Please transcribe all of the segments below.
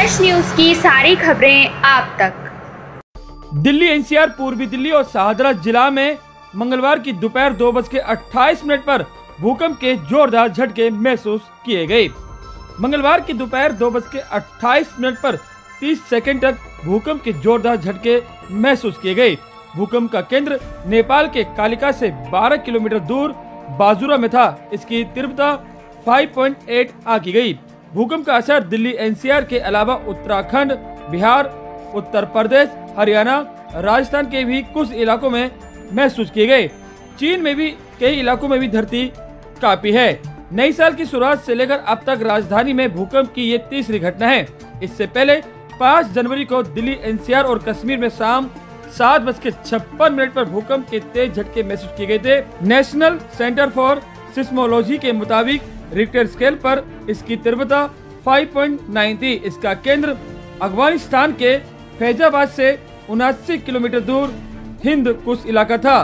Flash news की सारी खबरें आप तक। दिल्ली एनसीआर, पूर्वी दिल्ली और शाहदरा जिला में मंगलवार की दोपहर 2:28 पर भूकंप के जोरदार झटके महसूस किए गए। मंगलवार की दोपहर 2:28 पर 30 सेकंड तक भूकंप के जोरदार झटके महसूस किए गए। भूकंप का केंद्र नेपाल के कालिका से 12 किलोमीटर दूर बाजुरा में था। इसकी तीव्रता 5.8 आंकी गई। भूकंप का असर दिल्ली एनसीआर के अलावा उत्तराखंड, बिहार, उत्तर प्रदेश, हरियाणा, राजस्थान के भी कुछ इलाकों में महसूस किए गए। चीन में भी कई इलाकों में भी धरती कांपी है। नई साल की शुरुआत से लेकर अब तक राजधानी में भूकंप की ये तीसरी घटना है। इससे पहले 5 जनवरी को दिल्ली एनसीआर और कश्मीर में शाम 7:56 पर भूकंप के तेज झटके महसूस किए गए थे। नेशनल सेंटर फॉर सिस्मोलॉजी के मुताबिक रिक्टर स्केल पर इसकी तीव्रता 5.9 थी। इसका केंद्र अफगानिस्तान के फैजाबाद से 79 किलोमीटर दूर हिंद कुश इलाका था।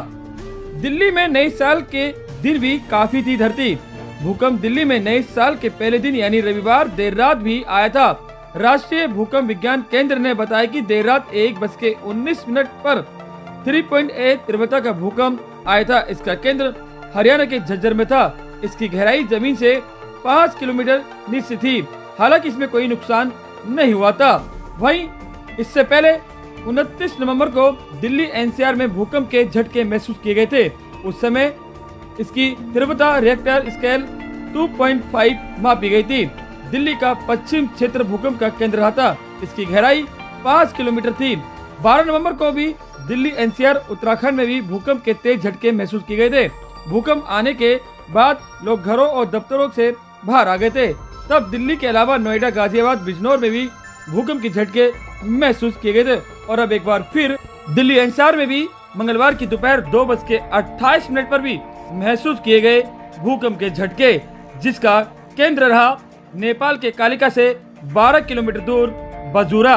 दिल्ली में नए साल के दिन भी काफी थी धरती। भूकंप दिल्ली में नए साल के पहले दिन यानी रविवार देर रात भी आया था। राष्ट्रीय भूकंप विज्ञान केंद्र ने बताया कि देर रात 1:19 पर 3.8 तीव्रता का भूकंप आया था। इसका केंद्र हरियाणा के झज्जर में था। इसकी गहराई जमीन से 5 किलोमीटर नीचे थी। हालांकि इसमें कोई नुकसान नहीं हुआ था। वहीं इससे पहले 29 नवंबर को दिल्ली एनसीआर में भूकंप के झटके महसूस किए गए थे। उस समय इसकी तीव्रता रिक्टर स्केल 2.5 मापी गई थी। दिल्ली का पश्चिम क्षेत्र भूकंप का केंद्र रहा था। इसकी गहराई 5 किलोमीटर थी। 12 नवंबर को भी दिल्ली एनसीआर, उत्तराखंड में भी भूकंप के तेज झटके महसूस किए गए थे। भूकंप आने के बाद लोग घरों और दफ्तरों से बाहर आ गए थे। तब दिल्ली के अलावा नोएडा, गाजियाबाद, बिजनौर में भी भूकंप के झटके महसूस किए गए थे। और अब एक बार फिर दिल्ली एनसीआर में भी मंगलवार की दोपहर 2:28 पर भी महसूस किए गए भूकंप के झटके, जिसका केंद्र रहा नेपाल के कालिका से 12 किलोमीटर दूर बाजुरा।